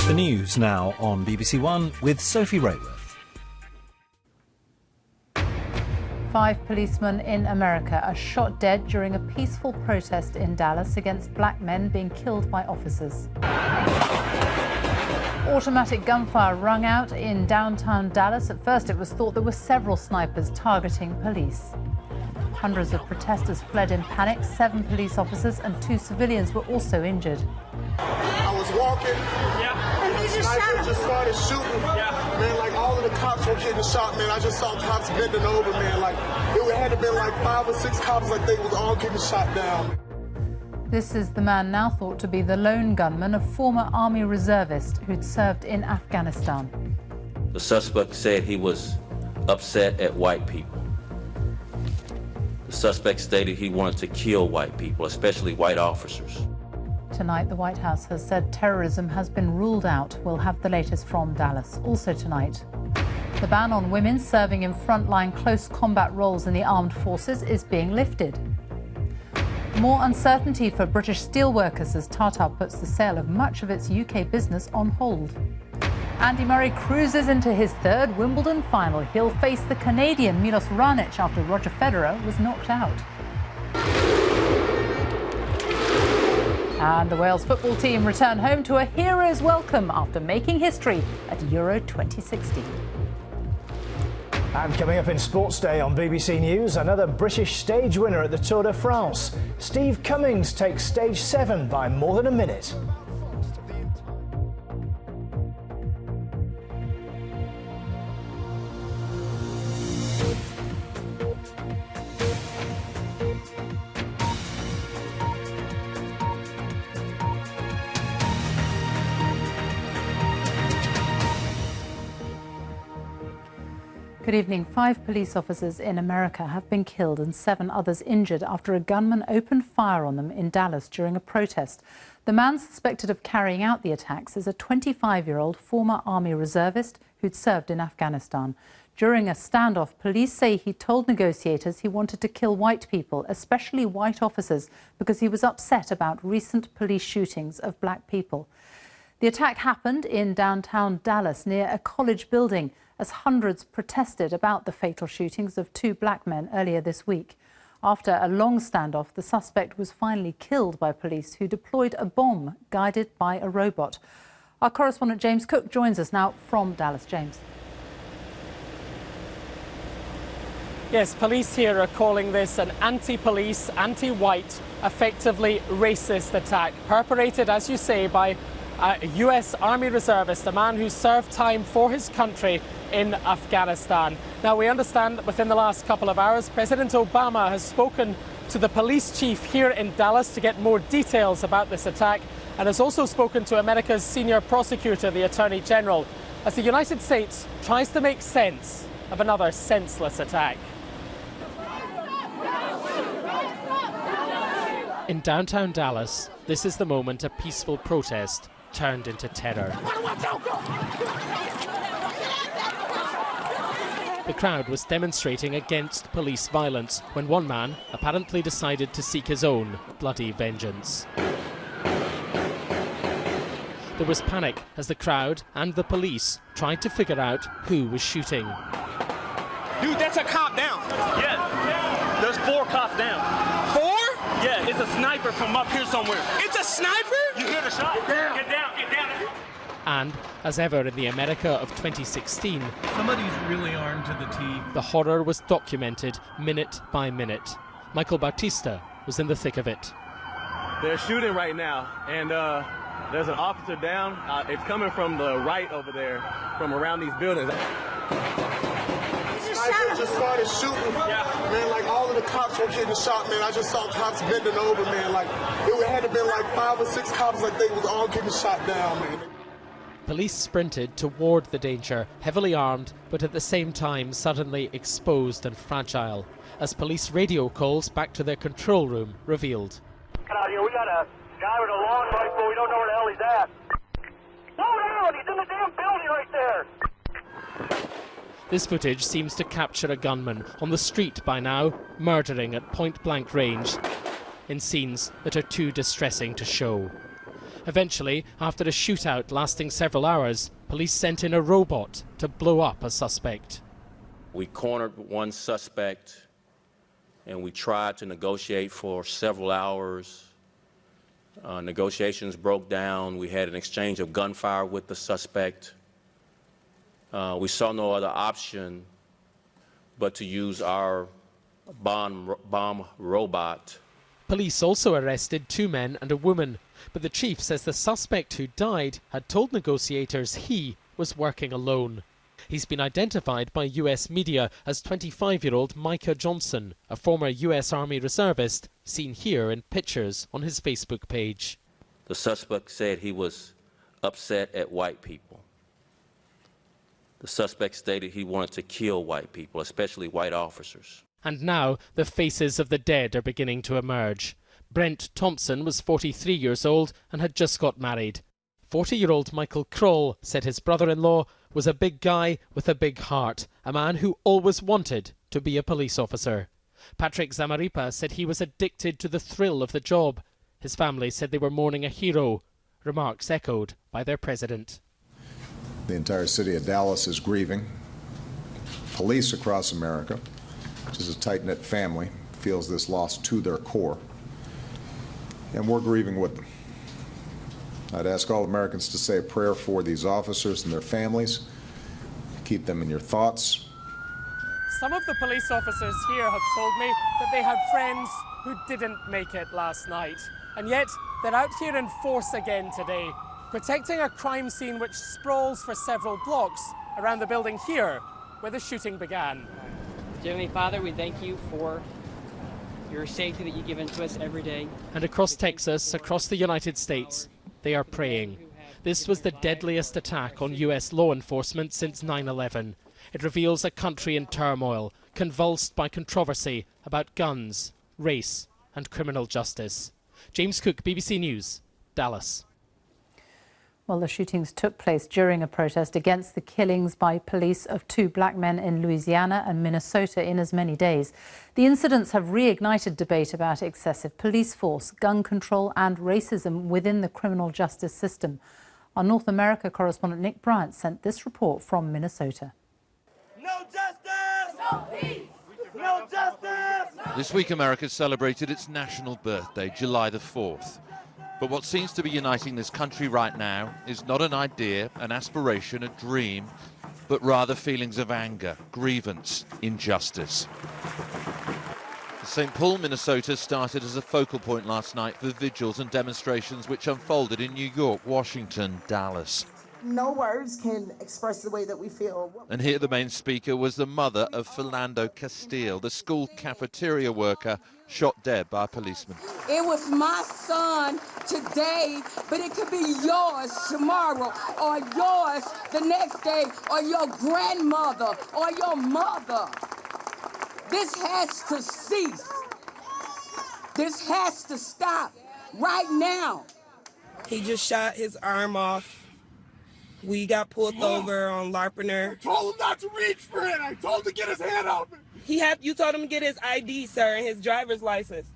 The news now on BBC One with Sophie Rayworth. 5 policemen in America are shot dead during a peaceful protest in Dallas against black men being killed by officers. Automatic gunfire rung out in downtown Dallas. At first it was thought there were several snipers targeting police. Hundreds of protesters fled in panic. 7 police officers and 2 civilians were also injured. I was walking, and the sniper just started shooting. Man, like all of the cops were getting shot, man. I just saw cops bending over, man. Like it had to be like 5 or 6 cops, like they was all getting shot down. This is the man now thought to be the lone gunman, a former army reservist who'd served in Afghanistan. The suspect said he was upset at white people. The suspect stated he wanted to kill white people, especially white officers. Tonight, the White House has said terrorism has been ruled out. We'll have the latest from Dallas. Also tonight, the ban on women serving in frontline close combat roles in the armed forces is being lifted. More uncertainty for British steelworkers as Tata puts the sale of much of its UK business on hold. Andy Murray cruises into his 3rd Wimbledon final. He'll face the Canadian Milos Raonic after Roger Federer was knocked out. And the Wales football team return home to a hero's welcome after making history at Euro 2016. And coming up in Sports Day on BBC News, another British stage winner at the Tour de France. Steve Cummings takes stage 7 by more than a minute. Good evening. 5 police officers in America have been killed and 7 others injured after a gunman opened fire on them in Dallas during a protest. The man suspected of carrying out the attacks is a 25-year-old former army reservist who'd served in Afghanistan. During a standoff, police say he told negotiators he wanted to kill white people, especially white officers, because he was upset about recent police shootings of black people. The attack happened in downtown Dallas near a college building as hundreds protested about the fatal shootings of 2 black men earlier this week. After a long standoff, the suspect was finally killed by police who deployed a bomb guided by a robot. Our correspondent James Cook joins us now from Dallas. James. Yes, police here are calling this an anti-police, anti-white, effectively racist attack, perpetrated, as you say, by a US Army reservist, a man who served time for his country in Afghanistan. Now, we understand that within the last couple of hours, President Obama has spoken to the police chief here in Dallas to get more details about this attack, and has also spoken to America's senior prosecutor, the Attorney General, as the United States tries to make sense of another senseless attack. In downtown Dallas, this is the moment a peaceful protest turned into terror. The crowd was demonstrating against police violence when one man apparently decided to seek his own bloody vengeance. There was panic as the crowd and the police tried to figure out who was shooting. Dude, that's a cop down. Yeah, there's 4 cops down. 4? Yeah, it's a sniper from up here somewhere. It's a sniper? You hear the shot? Get down. Get down, get down. And, as ever in the America of 2016, somebody's really armed to the teeth. The horror was documented minute by minute. Michael Bautista was in the thick of it. They're shooting right now, and there's an officer down. It's coming from the right over there, from around these buildings. Sniper just started shooting. Man, like all of the cops were getting shot, man. I just saw cops bending over, man. Like it had to be like 5 or 6 cops, like they was all getting shot down, man. Police sprinted toward the danger, heavily armed, but at the same time suddenly exposed and fragile, as police radio calls back to their control room revealed. Get out here, we got a guy with a long rifle, we don't know where the hell he's at. Slow down, he's in the damn building right there. This footage seems to capture a gunman on the street by now, murdering at point-blank range, in scenes that are too distressing to show. Eventually, after a shootout lasting several hours, police sent in a robot to blow up a suspect. We cornered one suspect and we tried to negotiate for several hours. Negotiations broke down. We had an exchange of gunfire with the suspect. We saw no other option but to use our bomb robot. Police also arrested 2 men and a woman, but the chief says the suspect who died had told negotiators he was working alone. He's been identified by US media as 25-year-old Micah Johnson, a former US Army reservist, seen here in pictures on his Facebook page. The suspect said he was upset at white people. The suspect stated he wanted to kill white people, especially white officers. And now the faces of the dead are beginning to emerge. Brent Thompson was 43 years old and had just got married. 40-year-old Michael Kroll said his brother-in-law was a big guy with a big heart, a man who always wanted to be a police officer. Patrick Zamaripa said he was addicted to the thrill of the job. His family said they were mourning a hero, remarks echoed by their president. The entire city of Dallas is grieving. Police across America, which is a tight-knit family, feels this loss to their core. And we're grieving with them. I'd ask all Americans to say a prayer for these officers and their families. Keep them in your thoughts. Some of the police officers here have told me that they had friends who didn't make it last night. And yet, they're out here in force again today, protecting a crime scene which sprawls for several blocks around the building here, where the shooting began. Heavenly Father, we thank you for your safety that you give to us every day. And across Texas, across the United States, they are praying. This was the deadliest attack on US law enforcement since 9/11. It reveals a country in turmoil, convulsed by controversy about guns, race and criminal justice. James Cook, BBC News, Dallas. Well, the shootings took place during a protest against the killings by police of 2 black men in Louisiana and Minnesota in as many days. The incidents have reignited debate about excessive police force, gun control and racism within the criminal justice system. Our North America correspondent Nick Bryant sent this report from Minnesota. No justice! No peace! No justice! This week America celebrated its national birthday, July the 4th. But what seems to be uniting this country right now is not an idea, an aspiration, a dream, but rather feelings of anger, grievance, injustice. St. Paul, Minnesota started as a focal point last night for vigils and demonstrations which unfolded in New York, Washington, Dallas. No words can express the way that we feel. And here the main speaker was the mother of Philando Castile, the school cafeteria worker shot dead by a policeman. It was my son today, but it could be yours tomorrow, or yours the next day, or your grandmother, or your mother. This has to cease. This has to stop right now. He just shot his arm off. We got pulled over on Larpener. I told him not to reach for it. I told him to get his hand out. You told him to get his ID, sir, and his driver's license.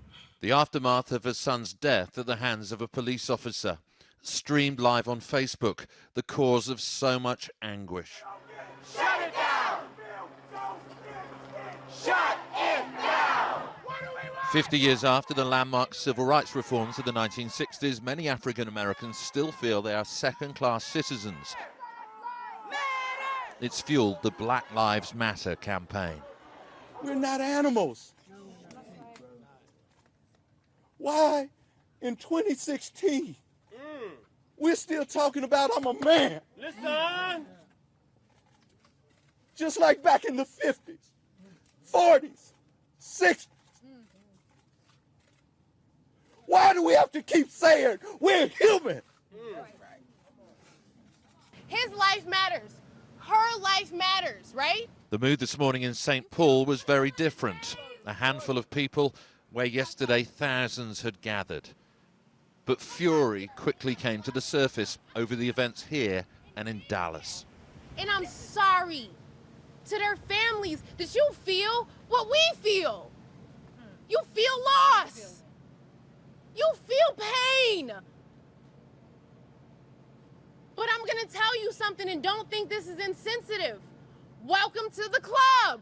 The aftermath of her son's death at the hands of a police officer, streamed live on Facebook, the cause of so much anguish. Shut it down! Shut it down! 50 years after the landmark civil rights reforms of the 1960s, many African Americans still feel they are second-class citizens. It's fueled the Black Lives Matter campaign. We're not animals. Why, in 2016, we're still talking about I'm a man? Listen! Just like back in the 50s, 40s, 60s. Why do we have to keep saying we're human? His life matters. Her life matters, right? The mood this morning in St. Paul was very different. A handful of people where yesterday thousands had gathered. But fury quickly came to the surface over the events here and in Dallas. And I'm sorry to their families that you feel what we feel. You feel loss. You feel pain. to tell you something and don't think this is insensitive. Welcome to the club.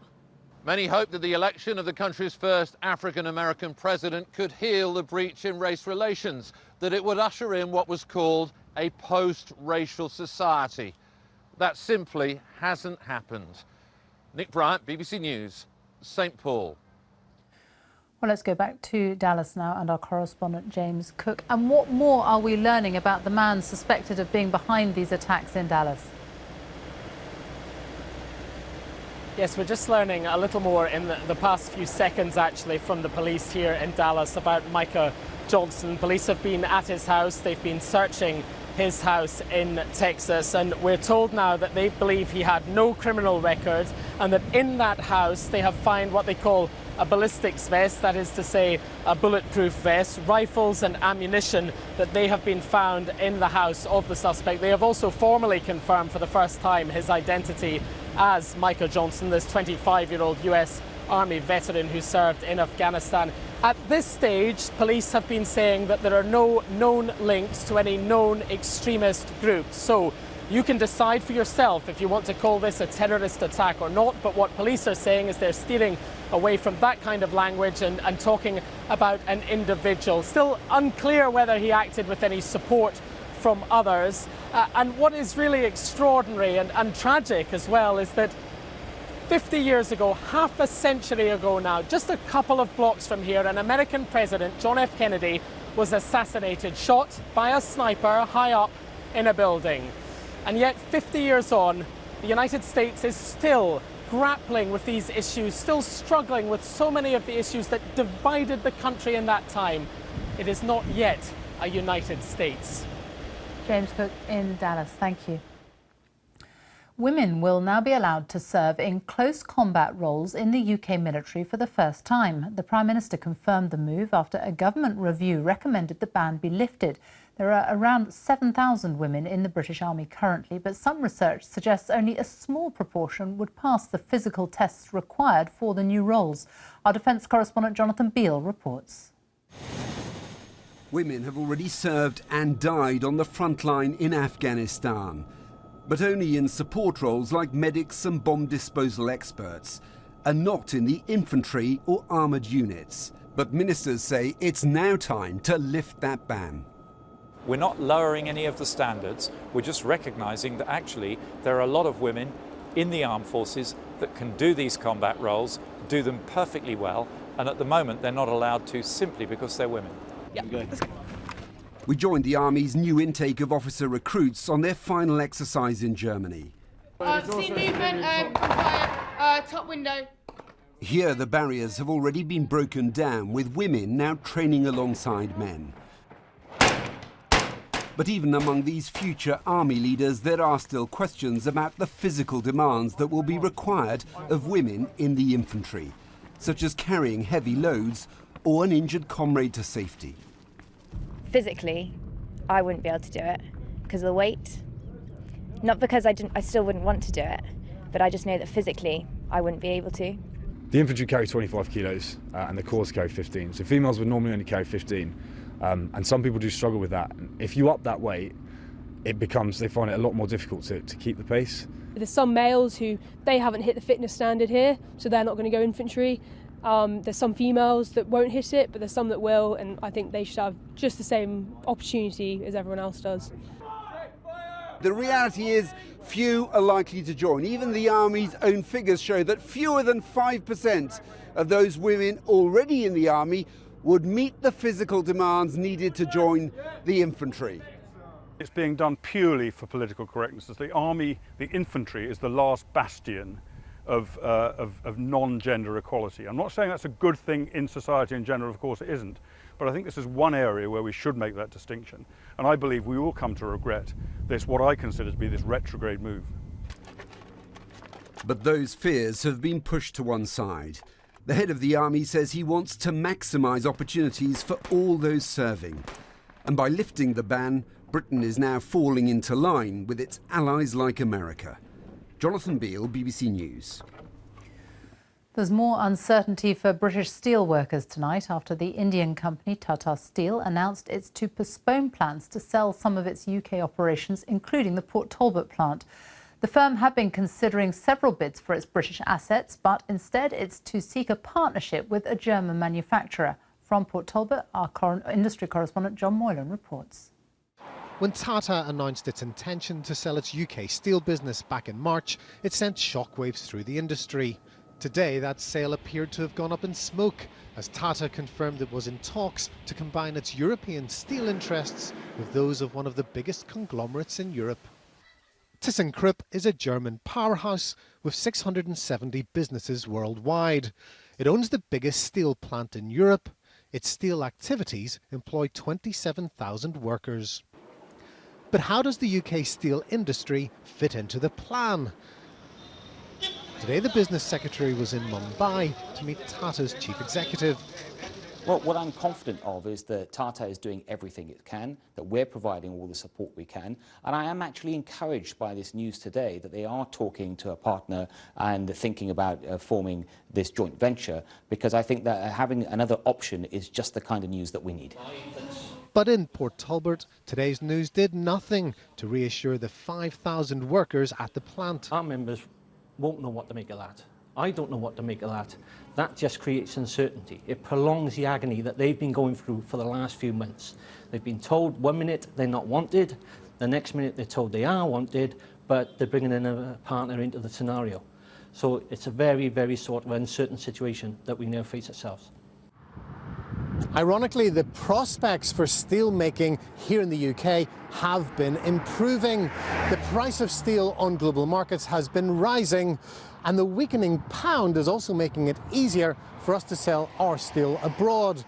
Many hope that the election of the country's first African-American president could heal the breach in race relations, that it would usher in what was called a post-racial society. That simply hasn't happened. Nick Bryant, BBC News, St. Paul. Well, let's go back to Dallas now and our correspondent James Cook. And what more are we learning about the man suspected of being behind these attacks in Dallas? Yes, we're just learning a little more in the past few seconds, actually, from the police here in Dallas about Micah Johnson. Police have been at his house. They've been searching his house in Texas, and we're told now that they believe he had no criminal record and that in that house they have found what they call a ballistics vest, that is to say a bulletproof vest, rifles and ammunition that they have been found in the house of the suspect. They have also formally confirmed for the first time his identity as Micah Johnson, this 25-year-old US Army veteran who served in Afghanistan. At this stage, police have been saying that there are no known links to any known extremist groups. So you can decide for yourself if you want to call this a terrorist attack or not. But what police are saying is they're steering away from that kind of language and talking about an individual. Still unclear whether he acted with any support from others. And what is really extraordinary and tragic as well is that 50 years ago, half a century ago now, just a couple of blocks from here, an American president, John F. Kennedy, was assassinated, shot by a sniper high up in a building. And yet, 50 years on, the United States is still grappling with these issues, still struggling with so many of the issues that divided the country in that time. It is not yet a United States. James Cook in Dallas, thank you. Women will now be allowed to serve in close combat roles in the UK military for the first time. The Prime Minister confirmed the move after a government review recommended the ban be lifted. There are around 7,000 women in the British Army currently, but some research suggests only a small proportion would pass the physical tests required for the new roles. Our defence correspondent Jonathan Beale reports. Women have already served and died on the front line in Afghanistan, but only in support roles like medics and bomb disposal experts, and not in the infantry or armoured units. But ministers say it's now time to lift that ban. We're not lowering any of the standards, we're just recognising that actually there are a lot of women in the armed forces that can do these combat roles, do them perfectly well, and at the moment they're not allowed to simply because they're women. We joined the Army's new intake of officer recruits on their final exercise in Germany. See movement, fire, top window. Here the barriers have already been broken down, with women now training alongside men. But even among these future army leaders, there are still questions about the physical demands that will be required of women in the infantry, such as carrying heavy loads or an injured comrade to safety. Physically, I wouldn't be able to do it because of the weight. Not because I still wouldn't want to do it, but I just know that physically I wouldn't be able to. The infantry carry 25 kilos and the corps carry 15. So females would normally only carry 15. And some people do struggle with that. If you up that weight, they find it a lot more difficult to keep the pace. There's some males who, they haven't hit the fitness standard here, so they're not going to go infantry. There's some females that won't hit it, but there's some that will, and I think they should have just the same opportunity as everyone else does. The reality is few are likely to join. Even the Army's own figures show that fewer than 5% of those women already in the Army would meet the physical demands needed to join the infantry. It's being done purely for political correctness. The Army, the infantry, is the last bastion of non-gender equality. I'm not saying that's a good thing in society in general, of course it isn't, but I think this is one area where we should make that distinction. And I believe we will come to regret this, what I consider to be this retrograde move. But those fears have been pushed to one side. The head of the Army says he wants to maximise opportunities for all those serving. And by lifting the ban, Britain is now falling into line with its allies like America. Jonathan Beale, BBC News. There's more uncertainty for British steel workers tonight after the Indian company Tata Steel announced it's to postpone plans to sell some of its UK operations, including the Port Talbot plant. The firm had been considering several bids for its British assets, but instead it's to seek a partnership with a German manufacturer. From Port Talbot, our industry correspondent John Moylan reports. When Tata announced its intention to sell its UK steel business back in March, it sent shockwaves through the industry. Today, that sale appeared to have gone up in smoke, as Tata confirmed it was in talks to combine its European steel interests with those of one of the biggest conglomerates in Europe. ThyssenKrupp is a German powerhouse with 670 businesses worldwide. It owns the biggest steel plant in Europe. Its steel activities employ 27,000 workers. But how does the UK steel industry fit into the plan? Today the business secretary was in Mumbai to meet Tata's chief executive. Well, what I'm confident of is that Tata is doing everything it can, that we're providing all the support we can, and I am actually encouraged by this news today that they are talking to a partner and thinking about forming this joint venture, because I think that having another option is just the kind of news that we need. But in Port Talbot, today's news did nothing to reassure the 5,000 workers at the plant. Our members won't know what to make of that. I don't know what to make of that. That just creates uncertainty. It prolongs the agony that they've been going through for the last few months. They've been told one minute they're not wanted, the next minute they're told they are wanted, but they're bringing in a partner into the scenario. So it's a very, very sort of uncertain situation that we now face ourselves. Ironically, the prospects for steel making here in the UK have been improving. The price of steel on global markets has been rising, and the weakening pound is also making it easier for us to sell our steel abroad.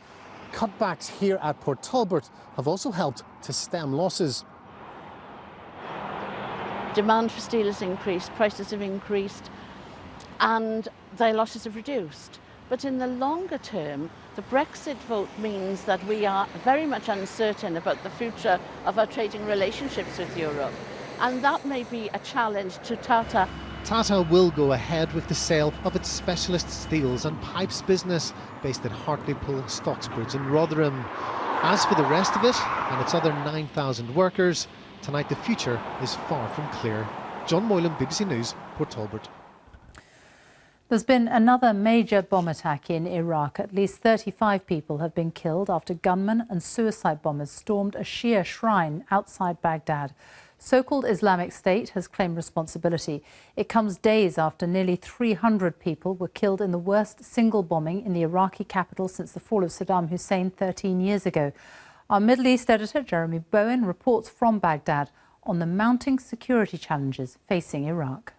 Cutbacks here at Port Talbot have also helped to stem losses. Demand for steel has increased, prices have increased, and their losses have reduced. But in the longer term, the Brexit vote means that we are very much uncertain about the future of our trading relationships with Europe. And that may be a challenge to Tata. Tata will go ahead with the sale of its specialist steels and pipes business based at Hartlepool, Stocksbridge and Rotherham. As for the rest of it and its other 9,000 workers, tonight the future is far from clear. John Moylan, BBC News, Port Talbot. There's been another major bomb attack in Iraq. At least 35 people have been killed after gunmen and suicide bombers stormed a Shia shrine outside Baghdad. So-called Islamic State has claimed responsibility. It comes days after nearly 300 people were killed in the worst single bombing in the Iraqi capital since the fall of Saddam Hussein 13 years ago. Our Middle East editor, Jeremy Bowen, reports from Baghdad on the mounting security challenges facing Iraq.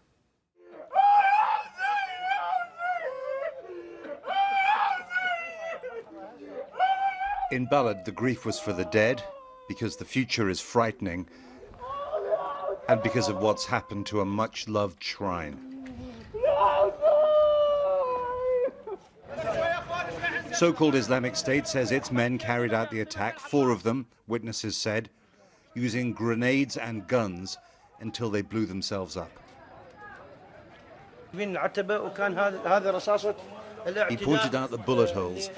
In Balad, the grief was for the dead, because the future is frightening, and because of what's happened to a much-loved shrine. So-called Islamic State says its men carried out the attack, 4 of them, witnesses said, using grenades and guns until they blew themselves up. He pointed out the bullet holes.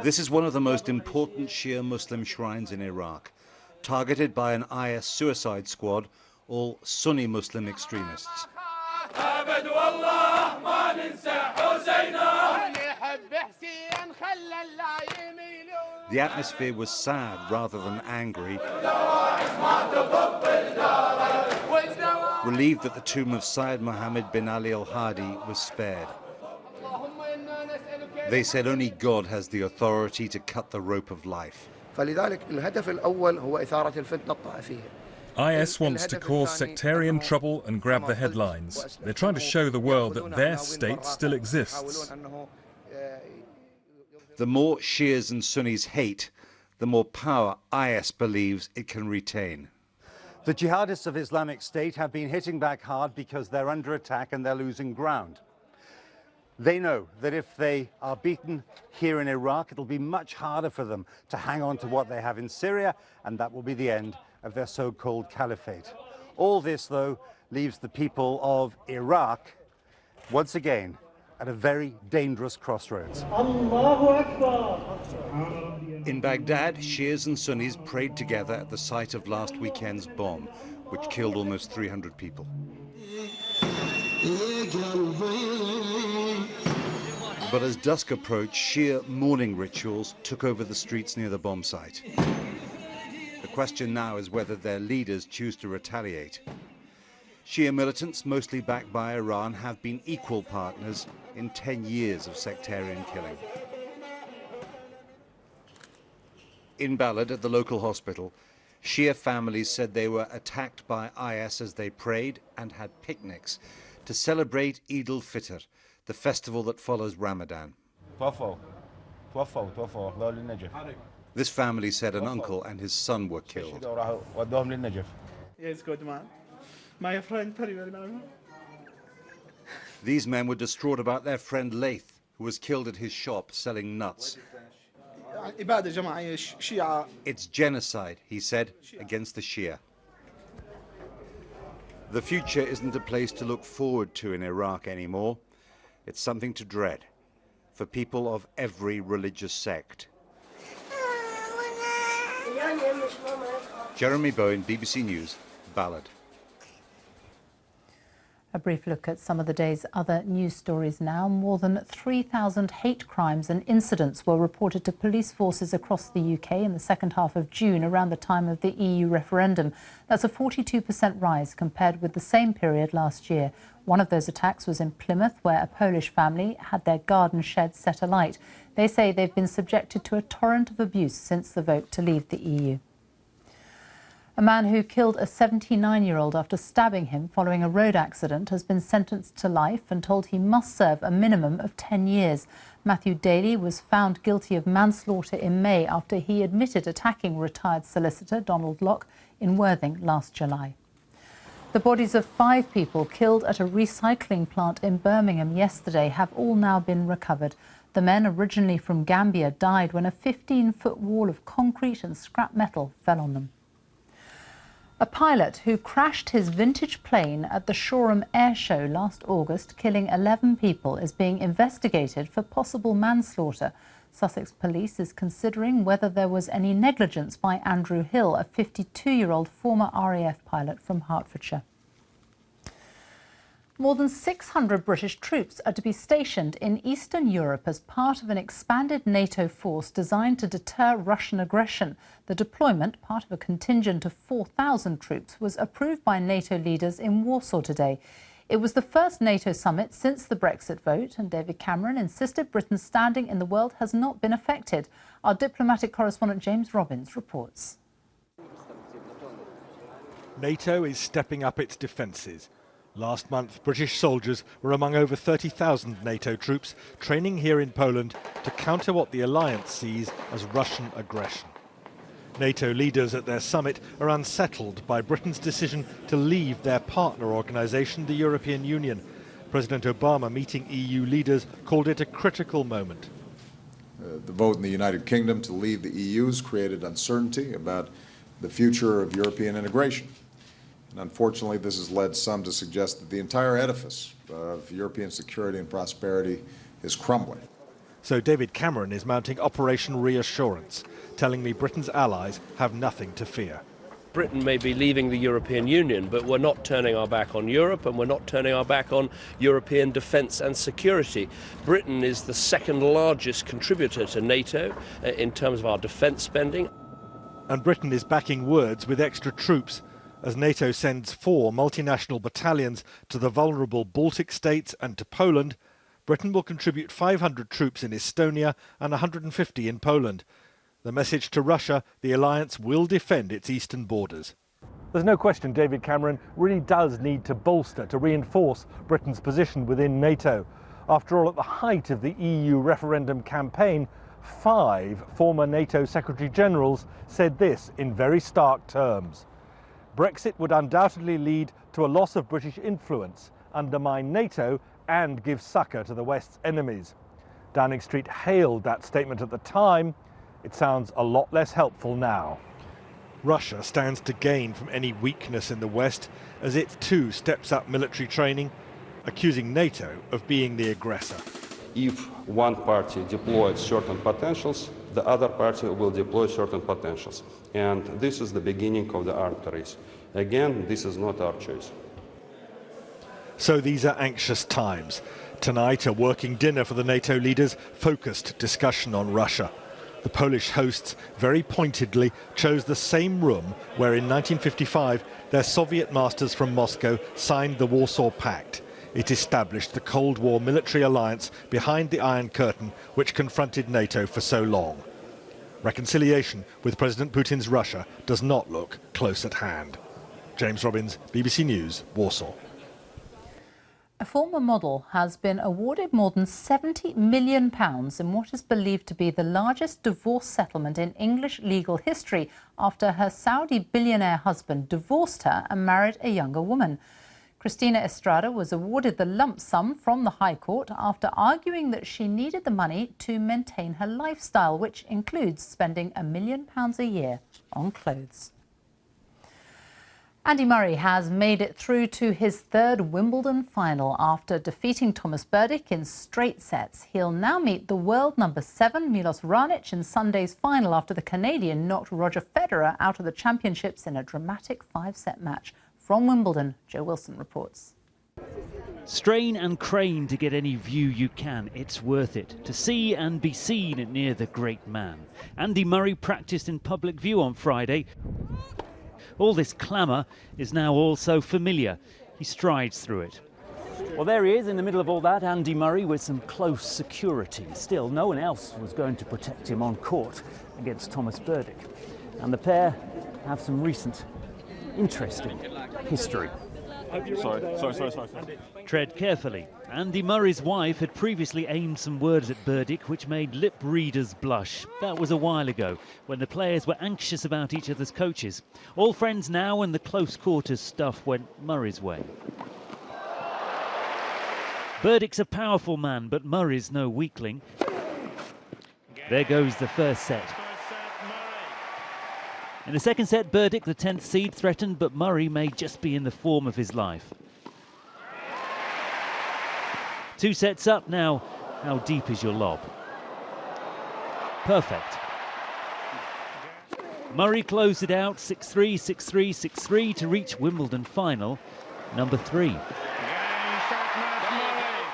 This is one of the most important Shia Muslim shrines in Iraq, targeted by an IS suicide squad, all Sunni Muslim extremists. The atmosphere was sad rather than angry, relieved that the tomb of Sayyid Mohammed bin Ali al-Hadi was spared. They said only God has the authority to cut the rope of life. IS wants to cause sectarian trouble and grab the headlines. They're trying to show the world that their state still exists. The more Shias and Sunnis hate, the more power IS believes it can retain. The jihadists of Islamic State have been hitting back hard because they're under attack and they're losing ground. They know that if they are beaten here in Iraq, it'll be much harder for them to hang on to what they have in Syria, and that will be the end of their so-called caliphate. All this, though, leaves the people of Iraq, once again, at a very dangerous crossroads. In Baghdad, Shias and Sunnis prayed together at the site of last weekend's bomb, which killed almost 300 people. But as dusk approached, Shia mourning rituals took over the streets near the bomb site. The question now is whether their leaders choose to retaliate. Shia militants, mostly backed by Iran, have been equal partners in 10 years of sectarian killing. In Balad, at the local hospital, Shia families said they were attacked by IS as they prayed and had picnics to celebrate Eid al-Fitr, the festival that follows Ramadan. This family said an uncle and his son were killed. Yes, good man. My friend, very well. These men were distraught about their friend Laith, who was killed at his shop selling nuts. It's genocide, he said, against the Shia. The future isn't a place to look forward to in Iraq anymore. It's something to dread for people of every religious sect. Jeremy Bowen, BBC News, Balad. A brief look at some of the day's other news stories now. More than 3,000 hate crimes and incidents were reported to police forces across the UK in the second half of June, around the time of the EU referendum. That's a 42% rise compared with the same period last year. One of those attacks was in Plymouth, where a Polish family had their garden shed set alight. They say they've been subjected to a torrent of abuse since the vote to leave the EU. A man who killed a 79-year-old after stabbing him following a road accident has been sentenced to life and told he must serve a minimum of 10 years. Matthew Daly was found guilty of manslaughter in May after he admitted attacking retired solicitor Donald Locke in Worthing last July. The bodies of 5 people killed at a recycling plant in Birmingham yesterday have all now been recovered. The men, originally from Gambia, died when a 15-foot wall of concrete and scrap metal fell on them. A pilot who crashed his vintage plane at the Shoreham Air Show last August, killing 11 people, is being investigated for possible manslaughter. Sussex Police is considering whether there was any negligence by Andrew Hill, a 52-year-old former RAF pilot from Hertfordshire. More than 600 British troops are to be stationed in Eastern Europe as part of an expanded NATO force designed to deter Russian aggression. The deployment, part of a contingent of 4,000 troops, was approved by NATO leaders in Warsaw today. It was the first NATO summit since the Brexit vote, and David Cameron insisted Britain's standing in the world has not been affected. Our diplomatic correspondent James Robbins reports. NATO is stepping up its defences. Last month, British soldiers were among over 30,000 NATO troops training here in Poland to counter what the alliance sees as Russian aggression. NATO leaders at their summit are unsettled by Britain's decision to leave their partner organisation, the European Union. President Obama, meeting EU leaders, called it a critical moment. The vote in the United Kingdom to leave the EU has created uncertainty about the future of European integration. And unfortunately, this has led some to suggest that the entire edifice of European security and prosperity is crumbling. So David Cameron is mounting Operation Reassurance, telling me Britain's allies have nothing to fear. Britain may be leaving the European Union, but we're not turning our back on Europe, and we're not turning our back on European defence and security. Britain is the second largest contributor to NATO in terms of our defence spending. And Britain is backing words with extra troops, as NATO sends 4 multinational battalions to the vulnerable Baltic states and to Poland. Britain will contribute 500 troops in Estonia and 150 in Poland. The message to Russia: the alliance will defend its eastern borders. There's no question David Cameron really does need to bolster, to reinforce Britain's position within NATO. After all, at the height of the EU referendum campaign, 5 former NATO Secretary-Generals said this in very stark terms. Brexit would undoubtedly lead to a loss of British influence, undermine NATO and give succour to the West's enemies. Downing Street hailed that statement at the time. It sounds a lot less helpful now. Russia stands to gain from any weakness in the West as it too steps up military training. accusing NATO of being the aggressor. If one party deploys certain potentials, the other party will deploy certain potentials. And this is the beginning of the arms race. Again, this is not our choice. So these are anxious times. Tonight, a working dinner for the NATO leaders, focused discussion on Russia. The Polish hosts very pointedly chose the same room where in 1955 their Soviet masters from Moscow signed the Warsaw Pact. It established the Cold War military alliance behind the Iron Curtain, which confronted NATO for so long. Reconciliation with President Putin's Russia does not look close at hand. James Robbins, BBC News, Warsaw. A former model has been awarded more than £70 million in what is believed to be the largest divorce settlement in English legal history after her Saudi billionaire husband divorced her and married a younger woman. Cristina Estrada was awarded the lump sum from the High Court after arguing that she needed the money to maintain her lifestyle, which includes spending £1 million a year on clothes. Andy Murray has made it through to his third Wimbledon final after defeating Thomas Berdych in straight sets. He'll now meet the world number 7, Milos Raonic, in Sunday's final after the Canadian knocked Roger Federer out of the championships in a dramatic 5-set match. From Wimbledon, Joe Wilson reports. Strain and crane to get any view you can. It's worth it to see and be seen near the great man. Andy Murray practiced in public view on Friday. All this clamour is now also familiar. He strides through it. Well, there he is in the middle of all that, Andy Murray, with some close security. Still, no one else was going to protect him on court against Thomas Berdych. And the pair have some recent interesting history. Sorry. Tread carefully. Andy Murray's wife had previously aimed some words at Berdych which made lip readers blush. That was a while ago, when the players were anxious about each other's coaches. All friends now, and the close quarters stuff went Murray's way. Berdych's a powerful man, but Murray's no weakling. There goes the first set. In the second set, Berdych, the 10th seed, threatened, but Murray may just be in the form of his life. 2 sets up now. How deep is your lob? Perfect. Murray closed it out 6-3, 6-3, 6-3 to reach Wimbledon final number 3.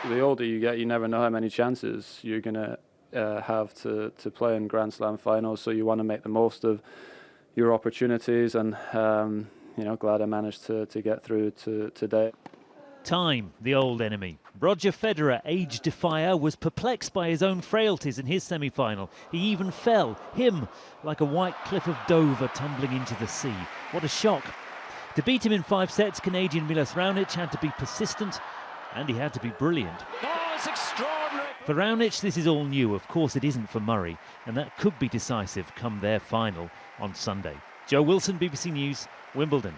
The older you get, you never know how many chances you're going to have to play in Grand Slam finals, so you want to make the most of your opportunities, and glad I managed to get through to today. Time, the old enemy. Roger Federer, age defier, was perplexed by his own frailties in his semi-final. He even fell, him, like a white cliff of Dover tumbling into the sea. What a shock. To beat him in 5 sets, Canadian Milos Raonic had to be persistent, and he had to be brilliant. Oh, it's extraordinary! For Raonic, this is all new. Of course, it isn't for Murray, and that could be decisive come their final on Sunday. Joe Wilson, BBC News, Wimbledon.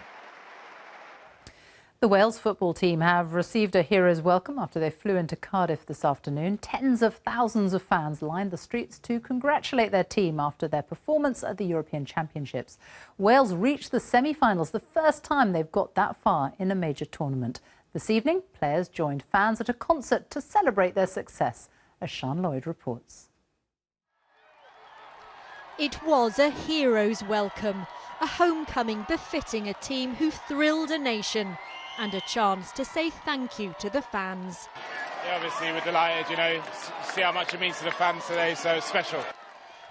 The Wales football team have received a hero's welcome after they flew into Cardiff this afternoon. Tens of thousands of fans lined the streets to congratulate their team after their performance at the European Championships. Wales reached the semi-finals, the first time they've got that far in a major tournament. This evening, players joined fans at a concert to celebrate their success, as Sian Lloyd reports. It was a hero's welcome, a homecoming befitting a team who thrilled a nation, and a chance to say thank you to the fans. Yeah, obviously we're delighted, see how much it means to the fans today, so it's special.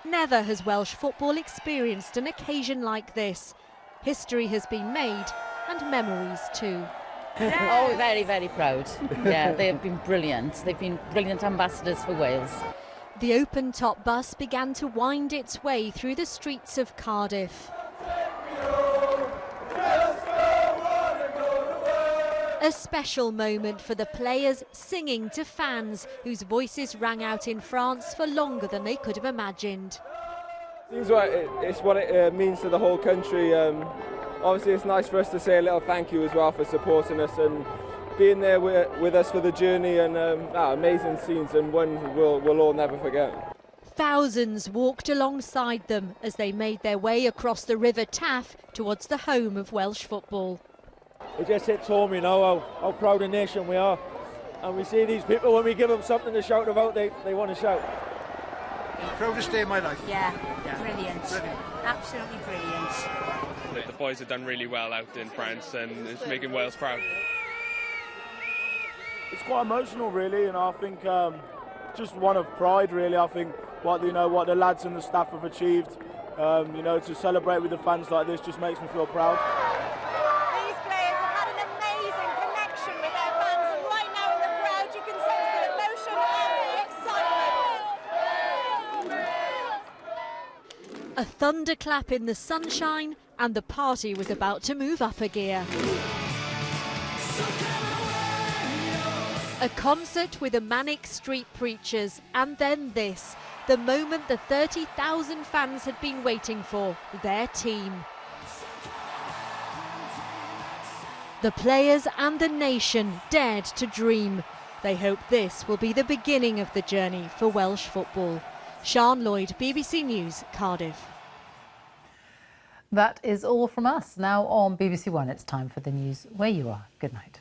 Never has Welsh football experienced an occasion like this. History has been made, and memories too. Oh, very, very proud. Yeah, they have been brilliant. They've been brilliant ambassadors for Wales. The open-top bus began to wind its way through the streets of Cardiff. A special moment for the players, singing to fans whose voices rang out in France for longer than they could have imagined. It's what it means to the whole country. Obviously it's nice for us to say a little thank you as well for supporting us and being there with us for the journey, and amazing scenes, and one we'll all never forget. Thousands walked alongside them as they made their way across the River Taff towards the home of Welsh football. It just hits home, how proud a nation we are. And we see these people, when we give them something to shout about, they want to shout. Proudest day of my life. Yeah, brilliant. Absolutely brilliant. The boys have done really well out in France and it's making Wales proud. It's quite emotional, really, and I think just one of pride, really. I think what the lads and the staff have achieved, to celebrate with the fans like this just makes me feel proud. These players have had an amazing connection with their fans, and right now in the crowd you can sense the emotion and the excitement. A thunderclap in the sunshine, and the party was about to move up a gear. A concert with the manic street preachers, and then this, the moment the 30,000 fans had been waiting for, their team. The players and the nation dared to dream. They hope this will be the beginning of the journey for Welsh football. Sian Lloyd, BBC News, Cardiff. That is all from us. Now on BBC One, it's time for the news where you are. Good night.